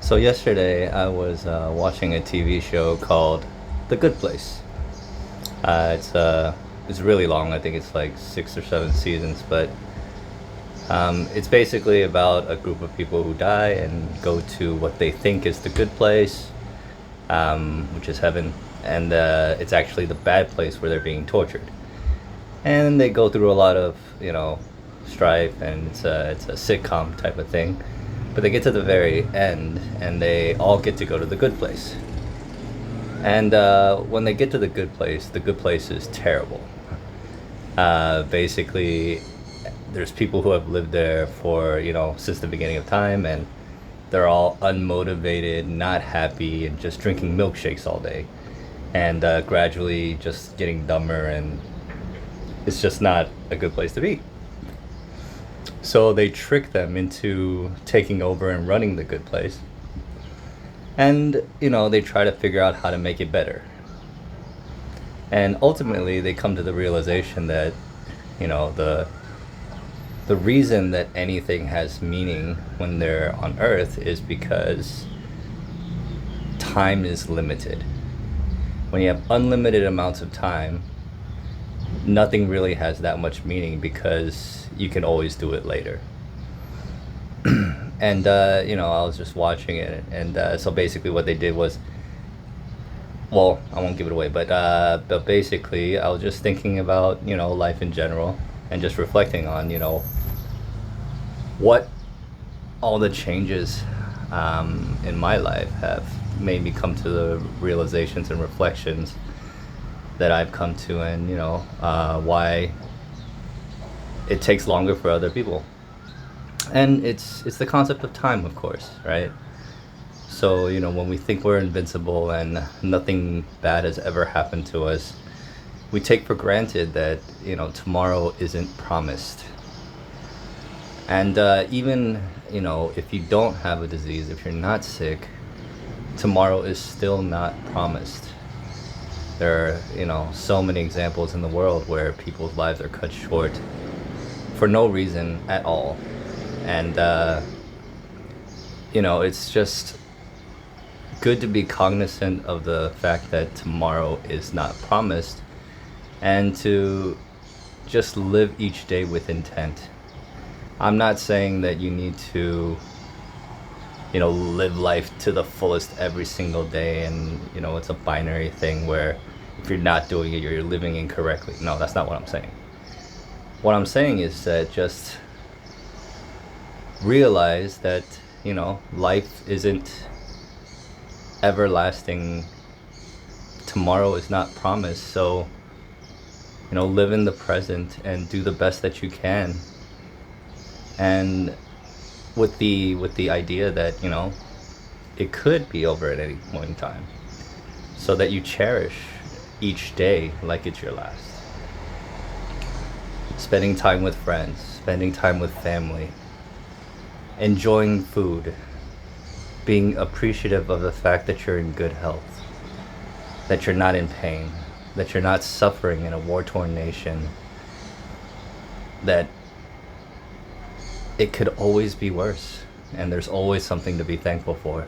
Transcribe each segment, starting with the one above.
So yesterday I was watching a TV show called The Good Place. It's really long. I think it's like 6 or 7 seasons, but it's basically about a group of people who die and go to what they think is the good place, which is heaven, and it's actually the bad place where they're being tortured. And they go through a lot of strife, and it's a sitcom type of thing. But they get to the very end, and they all get to go to the good place. And when they get to the good place is terrible. Basically, there's people who have lived there for since the beginning of time, and they're all unmotivated, not happy, and just drinking milkshakes all day, and gradually just getting dumber, and it's just not a good place to be. So they trick them into taking over and running the good place. And, they try to figure out how to make it better. And ultimately, they come to the realization that, the reason that anything has meaning when they're on Earth is because time is limited. When you have unlimited amounts of time, nothing really has that much meaning because you can always do it later. And I was just watching it, and so basically what they did was, well, I won't give it away, but basically I was just thinking about life in general, and just reflecting on what all the changes in my life have made me come to the realizations and reflections that I've come to, and why it takes longer for other people. And it's the concept of time, of course, right? So when we think we're invincible and nothing bad has ever happened to us, we take for granted that tomorrow isn't promised. And even if you don't have a disease, if you're not sick, tomorrow is still not promised. There are so many examples in the world where people's lives are cut short for no reason at all. And it's just good to be cognizant of the fact that tomorrow is not promised, and to just live each day with intent. I'm not saying that you need to live life to the fullest every single day, and it's a binary thing where if you're not doing it, you're living incorrectly. No, that's not what I'm saying. What I'm saying is that just realize that life isn't everlasting. Tomorrow is not promised. So live in the present and do the best that you can, and with the idea that it could be over at any point in time, so that you cherish each day like it's your last. Spending time with friends, spending time with family, enjoying food, being appreciative of the fact that you're in good health, that you're not in pain, that you're not suffering in a war-torn nation, that it could always be worse, and there's always something to be thankful for.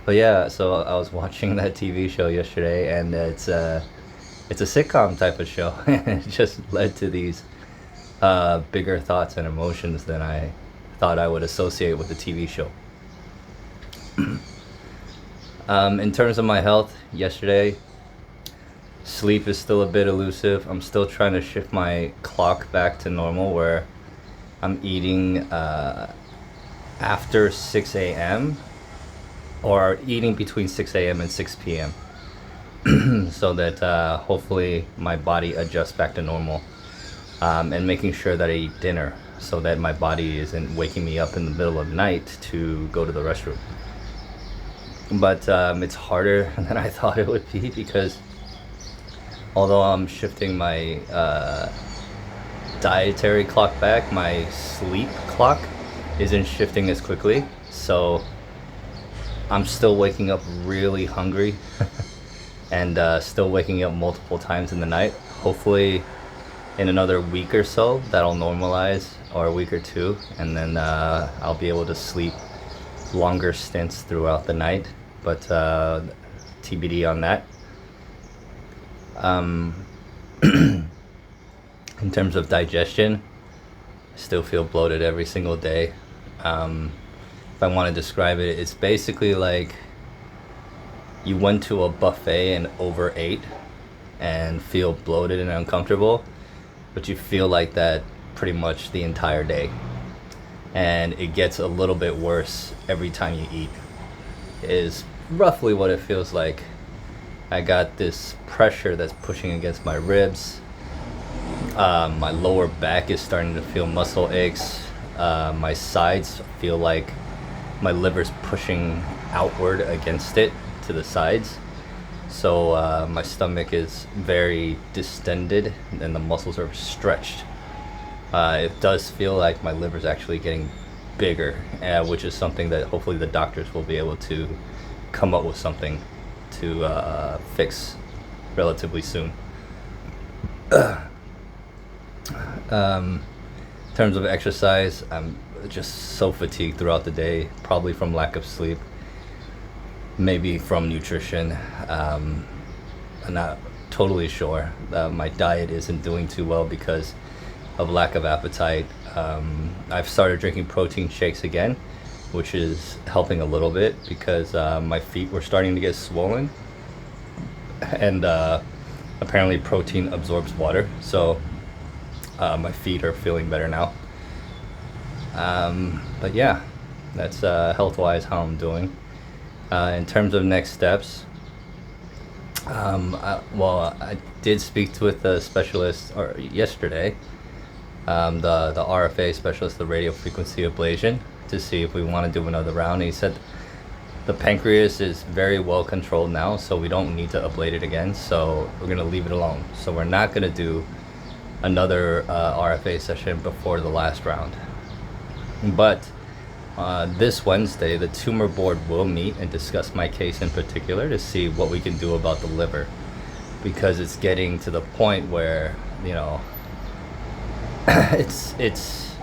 But yeah, so I was watching that TV show yesterday, and it's a sitcom type of show. It just led to these bigger thoughts and emotions than I thought I would associate with the TV show. In terms of my health, yesterday, sleep is still a bit elusive. I'm still trying to shift my clock back to normal, where I'm eating after 6 a.m. or eating between 6 a.m. and 6 p.m. so that hopefully my body adjusts back to normal, and making sure that I eat dinner so that my body isn't waking me up in the middle of the night to go to the restroom. But it's harder than I thought it would be, because although I'm shifting my dietary clock back, my sleep clock isn't shifting as quickly. So I'm still waking up really hungry and still waking up multiple times in the night. Hopefully in another week or so that'll normalize, or a week or two, and then I'll be able to sleep longer stints throughout the night, but TBD on that. In terms of digestion, I still feel bloated every single day. If I want to describe it, it's basically like you went to a buffet and overate and feel bloated and uncomfortable, but you feel like that pretty much the entire day. And it gets a little bit worse every time you eat, is roughly what it feels like. I got this pressure that's pushing against my ribs. My lower back is starting to feel muscle aches. My sides feel like my liver's pushing outward against it to the sides. So my stomach is very distended and the muscles are stretched. It does feel like my liver's actually getting bigger, which is something that hopefully the doctors will be able to come up with something to fix relatively soon. In terms of exercise, I'm just so fatigued throughout the day, probably from lack of sleep, maybe from nutrition. I'm not totally sure. My diet isn't doing too well because of lack of appetite. I've started drinking protein shakes again, which is helping a little bit because my feet were starting to get swollen, and apparently protein absorbs water, so my feet are feeling better now. But yeah, that's health-wise how I'm doing. In terms of next steps, I did speak with a specialist yesterday, the RFA specialist, the radio frequency ablation, to see if we want to do another round. He said the pancreas is very well controlled now, so we don't need to ablate it again, so we're going to leave it alone. So we're not going to do another RFA session before the last round. But this Wednesday, the tumor board will meet and discuss my case in particular to see what we can do about the liver, because it's getting to the point where, you know, it's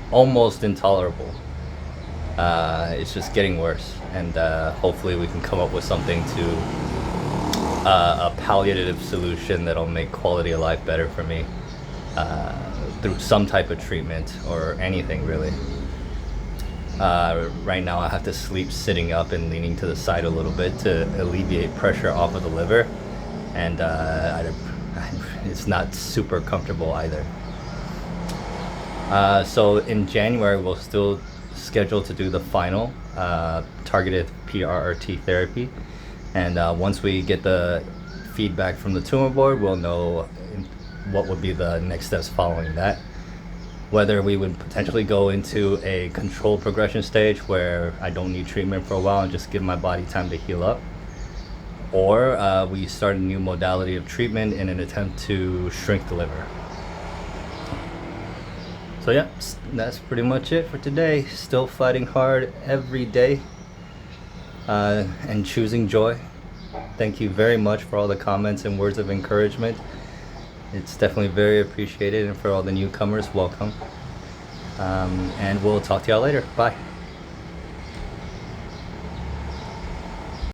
almost intolerable. It's just getting worse, and hopefully we can come up with something to a palliative solution that'll make quality of life better for me through some type of treatment or anything really. Right now I have to sleep sitting up and leaning to the side a little bit to alleviate pressure off of the liver, and it's not super comfortable either. So in January we'll still schedule to do the final targeted PRRT therapy, and once we get the feedback from the tumor board, we'll know what would be the next steps following that. Whether we would potentially go into a controlled progression stage where I don't need treatment for a while and just give my body time to heal up, or we start a new modality of treatment in an attempt to shrink the liver. So yeah, that's pretty much it for today. Still fighting hard every day and choosing joy. Thank you very much for all the comments and words of encouragement. It's definitely very appreciated, and for all the newcomers, welcome. And we'll talk to y'all later. Bye.